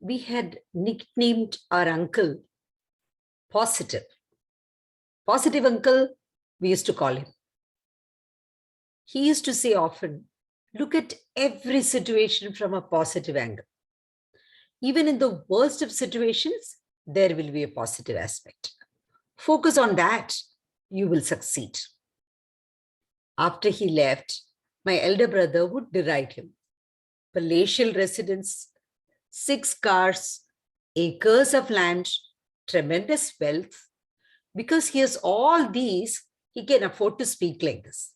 we had nicknamed our uncle Positive. Positive uncle, we used to call him. He used to say often, look at every situation from a positive angle. Even in the worst of situations, there will be a positive aspect. Focus on that, you will succeed. After he left, my elder brother would deride him. Palatial residence, 6 cars, acres of land, tremendous wealth. Because he has all these, he can afford to speak like this.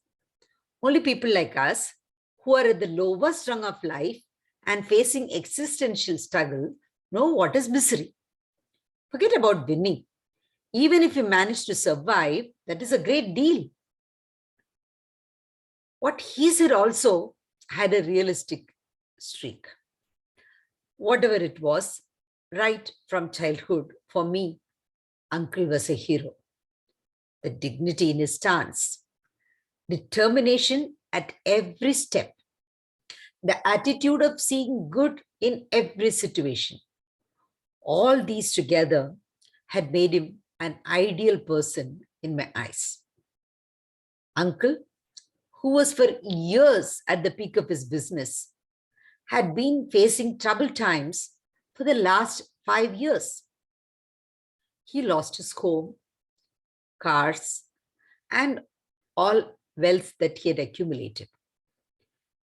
Only people like us who are at the lowest rung of life and facing existential struggle know what is misery. Forget about winning. Even if you manage to survive, that is a great deal. What he said also had a realistic streak. Whatever it was, right from childhood, for me, uncle was a hero. The dignity in his stance, determination at every step, the attitude of seeing good in every situation. All these together had made him an ideal person in my eyes. Uncle, who was for years at the peak of his business, had been facing troubled times for the last 5 years. He lost his home, cars, and all wealth that he had accumulated.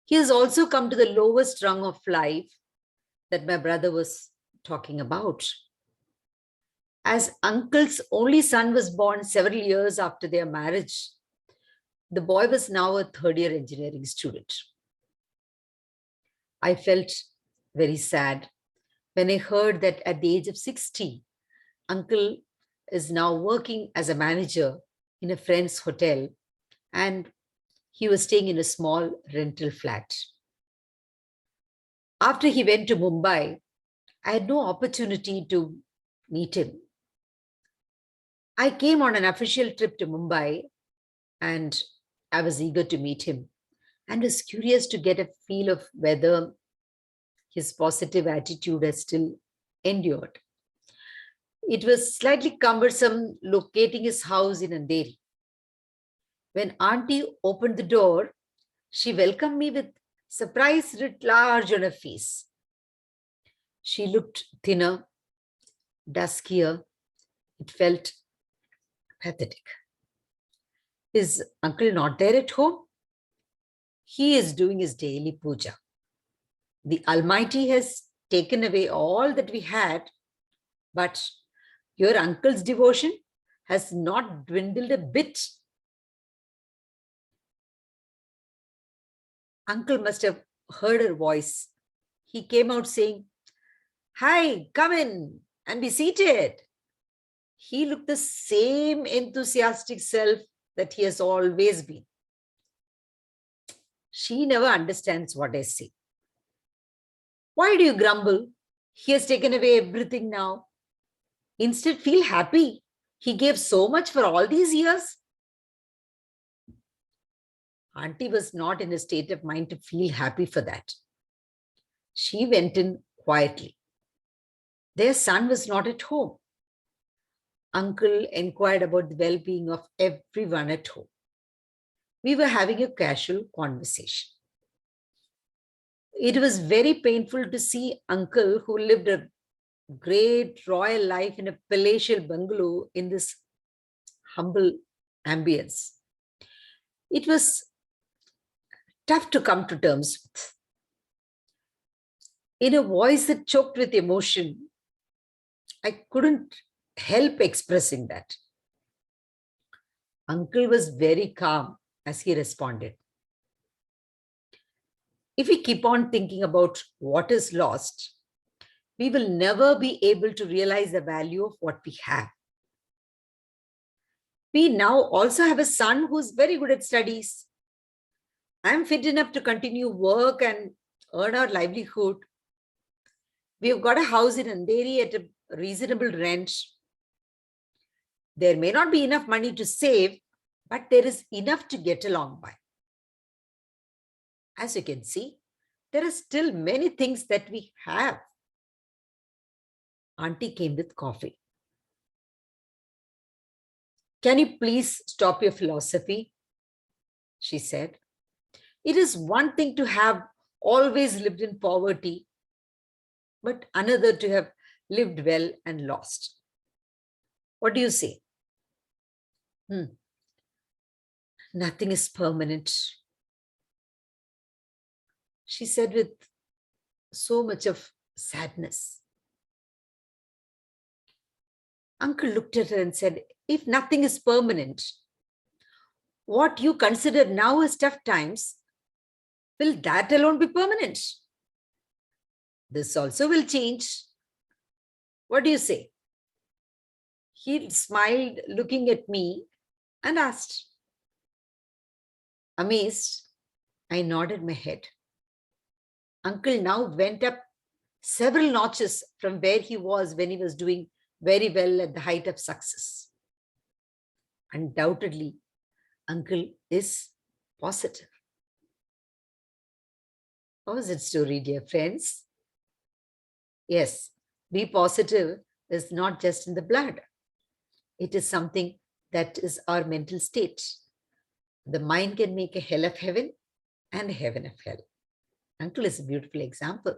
He has also come to the lowest rung of life that my brother was talking about. As uncle's only son was born several years after their marriage, the boy was now a third-year engineering student. I felt very sad when I heard that at the age of 60, uncle is now working as a manager in a friend's hotel, and he was staying in a small rental flat. After he went to Mumbai, I had no opportunity to meet him. I came on an official trip to Mumbai and I was eager to meet him and was curious to get a feel of whether his positive attitude has still endured. It was slightly cumbersome locating his house in Andheri. When Auntie opened the door, she welcomed me with surprise writ large on her face. She looked thinner, duskier. It felt pathetic. Is uncle not there at home? He is doing his daily puja. The Almighty has taken away all that we had, but your uncle's devotion has not dwindled a bit. Uncle must have heard her voice. He came out saying, "Hi, come in and be seated." He looked the same enthusiastic self that he has always been. She never understands what I say. Why do you grumble? He has taken away everything now. Instead, feel happy. He gave so much for all these years. Auntie was not in a state of mind to feel happy for that. She went in quietly. Their son was not at home. Uncle inquired about the well-being of everyone at home. We were having a casual conversation. It was very painful to see uncle, who lived a great royal life in a palatial bungalow, in this humble ambience. It was tough to come to terms with. In a voice that choked with emotion, I couldn't help expressing that. Uncle was very calm as he responded. If we keep on thinking about what is lost, we will never be able to realize the value of what we have. We now also have a son who's very good at studies. I'm fit enough to continue work and earn our livelihood. We've got a house in Andheri at a reasonable rent. There may not be enough money to save, but there is enough to get along by. As you can see, there are still many things that we have. Auntie came with coffee. Can you please stop your philosophy? She said. It is one thing to have always lived in poverty, but another to have lived well and lost. What do you say? Nothing is permanent, she said with so much of sadness. Uncle looked at her and said, if nothing is permanent, what you consider now as tough times, will that alone be permanent? This also will change. What do you say? He smiled, looking at me, and asked. Amazed, I nodded my head. Uncle now went up several notches from where he was when he was doing very well at the height of success. Undoubtedly, Uncle is positive. Opposite story, dear friends. Yes, be positive is not just in the blood. It is something that is our mental state. The mind can make a hell of heaven and a heaven of hell. Uncle is a beautiful example.